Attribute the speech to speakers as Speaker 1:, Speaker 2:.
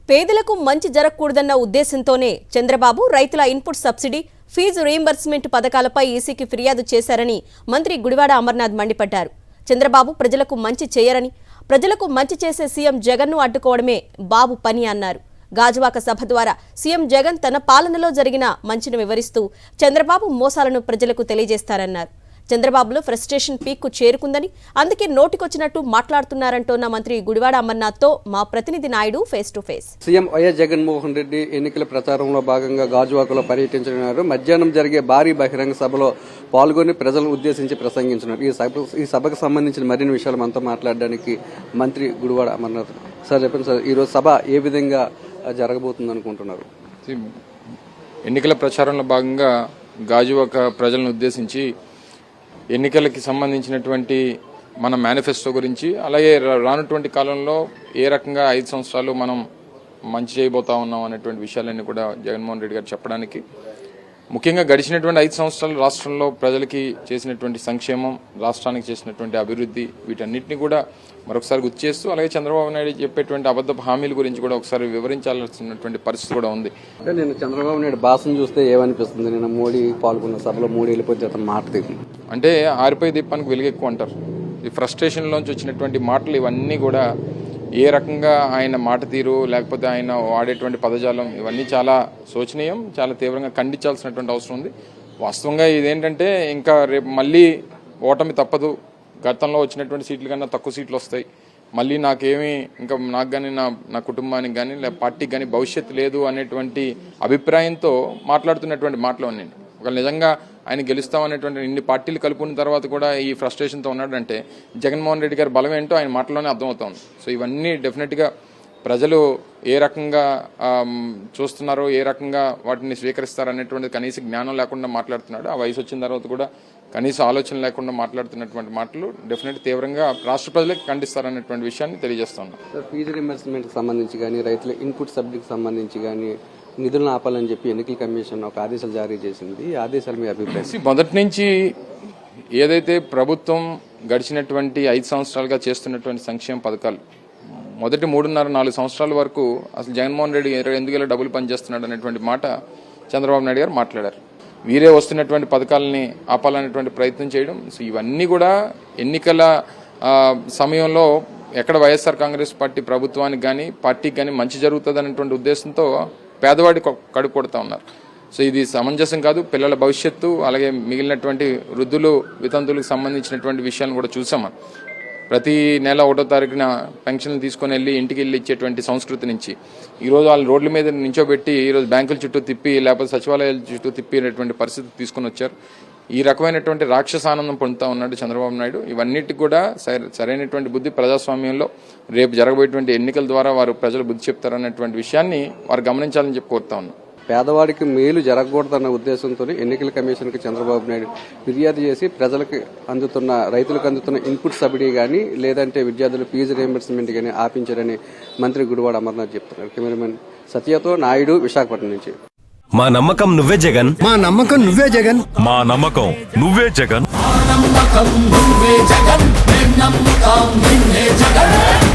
Speaker 1: పేదలకు మంచి జరగకూడదన్న ఉద్దేశంతోనే చంద్రబాబు రైతుల ఇన్పుట్ సబ్సిడీ, ఫీజు రీయింబర్స్మెంట్ పథకాలపై ఈసీకి ఫిర్యాదు చేశారని మంత్రి గుడివాడ అమర్నాథ్ మండిపడ్డారు. చంద్రబాబు ప్రజలకు మంచి చేయరని, ప్రజలకు మంచి చేసే సీఎం జగన్ను అడ్డుకోవడమే బాబు పని అన్నారు. గాజువాక సభ ద్వారా సీఎం జగన్ తన పాలనలో జరిగిన మంచిని వివరిస్తూ చంద్రబాబు మోసాలను ప్రజలకు తెలియజేస్తారన్నారు. చంద్రబాబులో ఫ్రస్ట్రేషన్ పీక్కు చేరుకుందని, అందుకే నోటికొచ్చినట్టు మాట్లాడుతున్నారంటోన్న మంత్రి గుడివాడ అమర్నాథ్తో మా ప్రతినిధి Naidu face to face.
Speaker 2: CM YS Jaganmohan Reddy ఎన్నికల ప్రచారంలో భాగంగా గాజువాకలో పర్యటించనున్నారు. మధ్యాహ్నం జరిగే భారీ బహిరంగ సభలో పాల్గొని ప్రజలను ఉద్దేశించి ప్రసంగించున్నారు. ఈ సభకు సంబంధించిన మరిన్ని విషయాలు మనతో మాట్లాడడానికి మంత్రి గుడివాడ అమర్నాథ్. సార్ చెప్పండి సార్, ఈరోజు సభ ఏ విధంగా జరగబోతుంది అనుకుంటున్నారు?
Speaker 3: ఎన్నికల ప్రచారంలో భాగంగా గాజువాక ప్రజలను ఉద్దేశించి ఎన్నికలకి సంబంధించినటువంటి మన మేనిఫెస్టో గురించి, అలాగే రానటువంటి కాలంలో ఏ రకంగా 5 సంవత్సరాలు మనం మంచి చేయబోతా ఉన్నాం అనేటువంటి విషయాలన్నీ కూడా జగన్మోహన్ రెడ్డి గారు చెప్పడానికి, ముఖ్యంగా గడిచినటువంటి 5 సంవత్సరాలు రాష్ట్రంలో ప్రజలకి చేసినటువంటి సంక్షేమం, రాష్ట్రానికి చేసినటువంటి అభివృద్ధి, వీటన్నిటిని కూడా మరొకసారి గుర్తు చేస్తూ, అలాగే చంద్రబాబు నాయుడు చెప్పేటువంటి అబద్ధపు హామీల గురించి కూడా ఒకసారి వివరించాల్సినటువంటి పరిస్థితి కూడా ఉంది.
Speaker 2: అంటే నేను చంద్రబాబు నాయుడు భాషను చూస్తే ఏమనిపిస్తుంది? నేను మోడీ పాల్గొన్న సభలో మోడీ వెళ్ళిపోతే అతను మాట దిగు
Speaker 3: అంటే ఆరిపోయి దీపానికి వెలుగెక్కువ అంటారు. ఈ ఫ్రస్ట్రేషన్లోంచి వచ్చినటువంటి మాటలు ఇవన్నీ కూడా ఏ రకంగా ఆయన మాట తీరు, లేకపోతే ఆయన వాడేటువంటి పదజాలం, ఇవన్నీ చాలా శోచనీయం, చాలా తీవ్రంగా ఖండించాల్సినటువంటి అవసరం ఉంది. వాస్తవంగా ఇదేంటంటే ఇంకా రేపు మళ్ళీ ఓటమి తప్పదు, గతంలో వచ్చినటువంటి సీట్ల కన్నా తక్కువ సీట్లు వస్తాయి, మళ్ళీ నాకేమీ ఇంకా నాకు కానీ నా కుటుంబానికి కానీ లేదా పార్టీకి కానీ భవిష్యత్తు లేదు అనేటువంటి అభిప్రాయంతో మాట్లాడుతున్నటువంటి మాటలు అన్నీ. ఒకవేళ నిజంగా ఆయన గెలుస్తామనేటువంటి ఇన్ని పార్టీలు కలుపుకున్న తర్వాత కూడా ఈ ఫ్రస్ట్రేషన్తో ఉన్నాడంటే జగన్మోహన్ రెడ్డి గారి బలం ఏంటో ఆయన మాటలోనే అర్థమవుతుంది. సో ఇవన్నీ డెఫినెట్గా ప్రజలు ఏ రకంగా చూస్తున్నారో, ఏ రకంగా వాటిని స్వీకరిస్తారనేటువంటి కనీస జ్ఞానం లేకుండా మాట్లాడుతున్నాడు. ఆ వయసు వచ్చిన తర్వాత కూడా కనీస ఆలోచన లేకుండా మాట్లాడుతున్నటువంటి మాటలు డెఫినెట్ తీవ్రంగా రాష్ట్ర ప్రజలకు ఖండిస్తారనేటువంటి విషయాన్ని తెలియజేస్తున్నాను.
Speaker 2: ఫీజు రీయింబర్స్మెంట్కి సంబంధించి కానీ, రైతుల ఇన్పుట్ సబ్సిడీకి సంబంధించి కానీ నిధులను ఆపాలని చెప్పి ఎన్నికల కమిషన్ ఒక ఆదేశాలు జారీ చేసింది. ఈ ఆదేశాలు మీ అభిప్రాయం?
Speaker 3: మొదటి నుంచి ఏదైతే ప్రభుత్వం గడిచినటువంటి 5 సంవత్సరాలుగా చేస్తున్నటువంటి సంక్షేమ పథకాలు, మొదటి 3.5-4 సంవత్సరాల వరకు అసలు జగన్మోహన్ రెడ్డి ఎందుకు ఇలా డబ్బులు పనిచేస్తున్నాడు అనేటువంటి మాట చంద్రబాబు నాయుడు గారు మాట్లాడారు. వీరే వస్తున్నటువంటి పథకాలని ఆపాలనేటువంటి ప్రయత్నం చేయడం, సో ఇవన్నీ కూడా ఎన్నికల సమయంలో ఎక్కడ వైఎస్ఆర్ కాంగ్రెస్ పార్టీ ప్రభుత్వానికి కానీ పార్టీకి కానీ మంచి జరుగుతుంది అనేటువంటి ఉద్దేశంతో పేదవాడి కడుపు కొడతా ఉన్నారు. సో ఇది సమంజసం కాదు. పిల్లల భవిష్యత్తు, అలాగే మిగిలినటువంటి వృద్ధులు, వితంతులకు సంబంధించినటువంటి విషయాలను కూడా చూసాం. ప్రతి నెల 1వ తారీఖున పెన్షన్లు తీసుకొని వెళ్ళి ఇంటికి వెళ్ళి ఇచ్చేటువంటి సంస్కృతి నుంచి ఈరోజు వాళ్ళు రోడ్ల మీద నించోబెట్టి ఈరోజు బ్యాంకుల చుట్టూ తిప్పి, లేకపోతే సచివాలయాల చుట్టూ తిప్పినటువంటి పరిస్థితి తీసుకొని వచ్చారు. ఈ రకమైనటువంటి రాక్షసానందం పొందుతూ ఉన్నాడు చంద్రబాబు నాయుడు. ఇవన్నిటికి కూడా సరైనటువంటి బుద్ధి ప్రజాస్వామ్యంలో రేపు జరగబోయేటువంటి ఎన్నికల ద్వారా వారు ప్రజలు బుద్ధి చెప్తారనేటువంటి విషయాన్ని వారు గమనించాలని చెప్పి కోరుతా ఉన్నాం.
Speaker 2: పేదవాడికి మేలు జరగకూడదన్న ఉద్దేశంతో ఎన్నికల కమిషన్కి చంద్రబాబు నాయుడు ఫిర్యాదు చేసి రైతులకు అందుతున్న ఇన్పుట్ సబ్సిడీ కానీ, లేదంటే విద్యార్థుల ఫీజు రీయింబర్స్మెంట్ కానీ ఆపించారని మంత్రి గుడివాడ అమర్నాథ్ చెప్తున్నారు. కెమెరామెన్ సత్యతో నాయుడు, విశాఖపట్నం నుంచి.
Speaker 4: మా నమ్మకం నువ్వే జగన్,
Speaker 5: మా నమ్మకం నువ్వే జగన్,
Speaker 4: మా నమ్మకం నువ్వే జగన్,
Speaker 6: నమ్మకం నువ్వే జగన్, నమ్మకం నిన్నే జగన్.